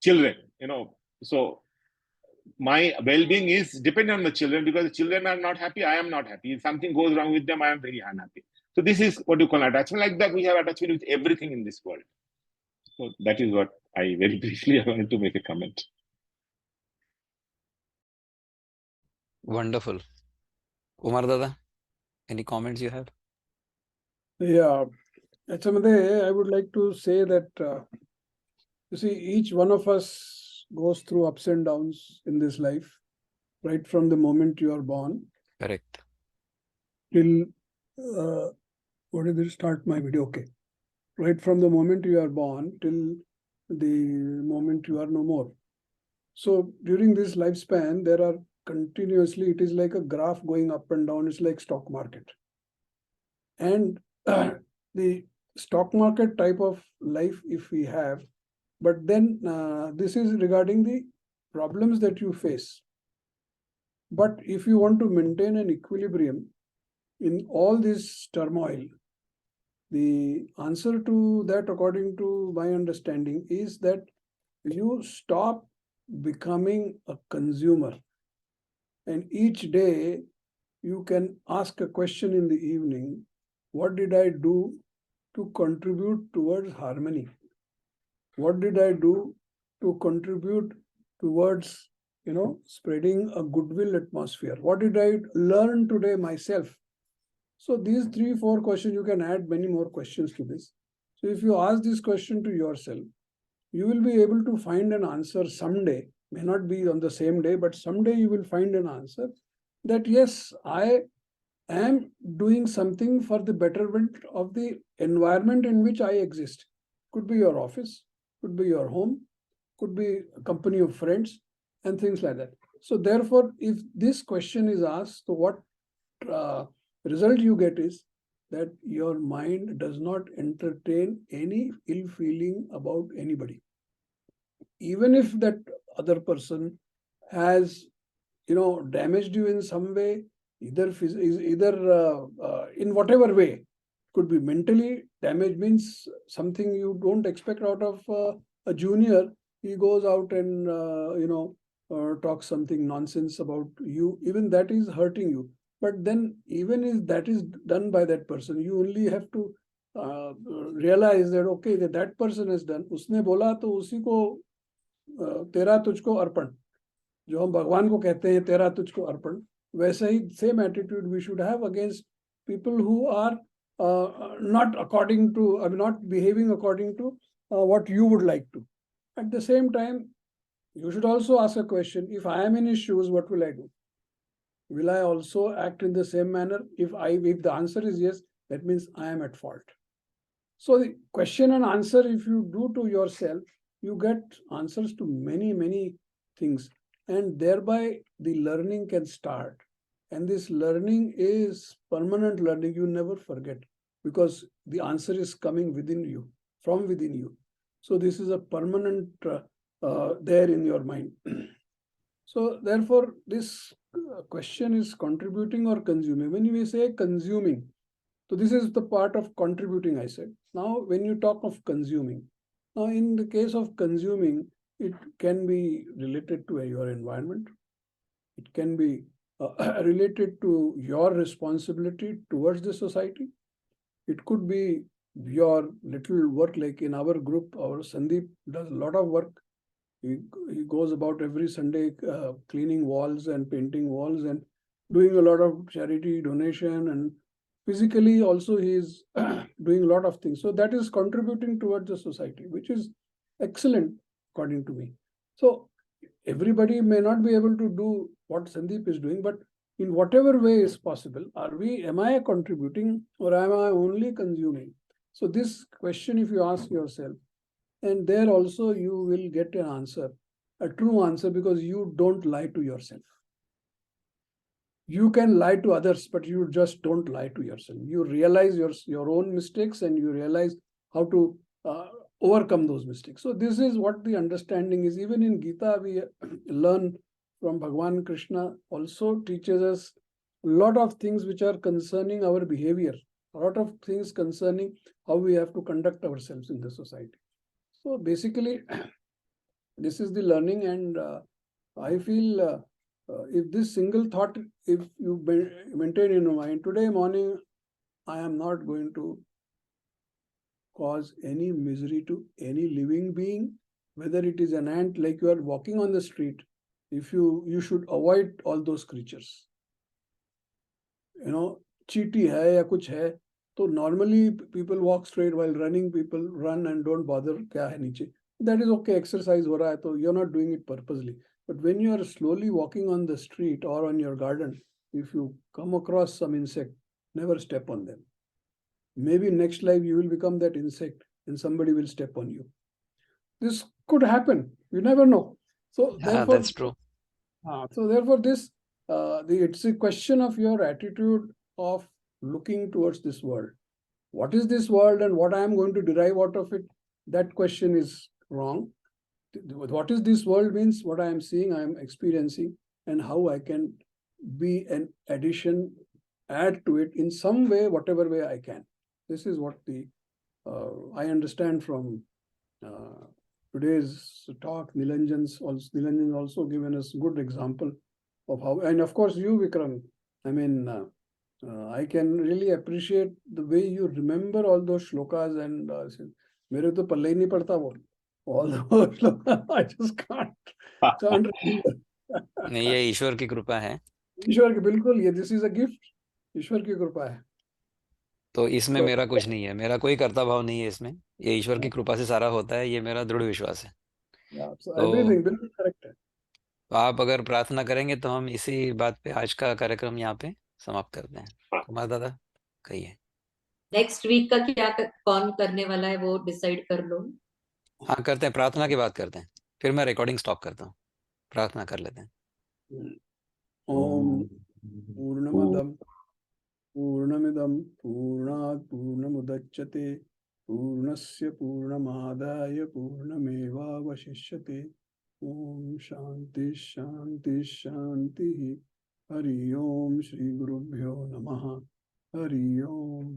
children, so my well-being is dependent on the children, because the children are not happy, I am not happy. If something goes wrong with them, I am very unhappy. So this is what you call attachment. Like that, we have attachment with everything in this world. So that is what I very briefly wanted to make a comment. Wonderful. Umar Dada, any comments you have? Yeah, Achamade, I would like to say that, you see, each one of us goes through ups and downs in this life. right from the moment you are born Correct. till, what did it start my video? Okay. Right from the moment you are born till the moment you are no more. So during this lifespan, there are continuously, it is like a graph going up and down. It's like stock market. And the stock market type of life, if we have, but then this is regarding the problems that you face. But if you want to maintain an equilibrium in all this turmoil, the answer to that, according to my understanding, is that you stop becoming a consumer. And each day you can ask a question in the evening, what did I do to contribute towards harmony? What did I do to contribute towards, spreading a goodwill atmosphere? What did I learn today myself? So these 3-4 questions, you can add many more questions to this. So if you ask this question to yourself, you will be able to find an answer someday. May not be on the same day, but someday you will find an answer that yes, I am doing something for the betterment of the environment in which I exist. Could be your office, could be your home, could be a company of friends, and things like that. So therefore, if this question is asked, so what result you get is that your mind does not entertain any ill feeling about anybody. Even if that other person has, damaged you in some way, either in whatever way, could be mentally damaged, means something you don't expect out of a junior. He goes out and talks something nonsense about you. Even that is hurting you. But then even if that is done by that person, you only have to realize that okay, that person has done. उसने बोला तो उसी को तेरा तुझको अर्पण, जो हम भगवान को कहते हैं तेरा तुझको अर्पण, वैसा ही same attitude we should have against people who are not according to, I mean, not behaving according to what you would like to. At the same time, you should also ask a question, if I am in his shoes, what will I do? Will I also act in the same manner? If the answer is yes, that means I am at fault. So the question and answer, if you do to yourself, you get answers to many, many things. And thereby the learning can start. And this learning is permanent learning. You never forget, because the answer is coming within you, from within you. So this is a permanent there in your mind. So therefore, this question is contributing or consuming. When we say consuming, so this is the part of contributing, I said. Now, when you talk of consuming, now in the case of consuming, it can be related to your environment. It can be related to your responsibility towards the society. It could be your little work, like in our group, our Sandeep does a lot of work. He goes about every Sunday cleaning walls and painting walls and doing a lot of charity donation, and physically also he is doing a lot of things. So that is contributing towards the society, which is excellent according to me. So everybody may not be able to do what Sandeep is doing, but in whatever way is possible, am I contributing or am I only consuming? So this question, if you ask yourself, and there also you will get an answer, a true answer, because you don't lie to yourself. You can lie to others, but you just don't lie to yourself. You realize your own mistakes and you realize how to overcome those mistakes. So this is what the understanding is. Even in Gita, we learn from Bhagavan Krishna also teaches us a lot of things which are concerning our behavior, a lot of things concerning how we have to conduct ourselves in the society. So basically, this is the learning, and I feel if this single thought, if you maintain in your mind, today morning, I am not going to cause any misery to any living being, whether it is an ant, like you are walking on the street, if you should avoid all those creatures. Cheaty hai ya kuch hai, so normally people walk straight, while running people run and don't bother kya hai niche. That is okay, exercise ho raha hai, so you're not doing it purposely. But when you are slowly walking on the street or on your garden, if you come across some insect, never step on them. Maybe next life you will become that insect and somebody will step on you. This could happen. You never know. So Yeah, therefore, that's true. this it's a question of your attitude of looking towards this world. What is this world and what I am going to derive out of it? That question is wrong. What is this world means what I am seeing, I am experiencing, and how I can be an addition, add to it in some way, whatever way I can. This is what I understand from today's talk. Nilanjan also given us good example of how, and of course you, Vikram. I mean, I can really appreciate the way you remember all those shlokas and मेरे तो पल्ले ही नहीं पड़ता वो. All those shlokas, I just can't remember. नहीं, ये ईश्वर की कृपा है. ईश्वर की बिल्कुल, ये दिस इज अ गिफ्ट, ईश्वर की कृपा है. तो इसमें So, मेरा कुछ नहीं है, मेरा कोई कर्ता भाव नहीं है इसमें. ये ईश्वर की कृपा से सारा होता है, ये मेरा दृढ़ विश्वास है. yeah, so तो everything बिल्कुल करेक्ट है. आप अगर प्रार्थना करेंगे तो हम इसी बात पे आज का कार्यक्रम यहाँ पे समाप्त करते हैं. कुमार दादा कहिए. नेक्स्ट वीक का क्या कौन करने वाला है वो डिसाइड कर लो. हाँ करते हैं, प्रार्थना की बात करते हैं, फिर मैं रिकॉर्डिंग स्टॉप करता हूँ. प्रार्थना कर लेते हैं. ओम पूर्णमदं पूर्णमिदं पूर्णात् पूर्णमुदच्यते पूर्णस्य पूर्णमादाय पूर्णमेवावशिष्यते. ओम शांति शांति शांति. हरि ओम. श्री गुरुभ्यो नमः. हरि ओम.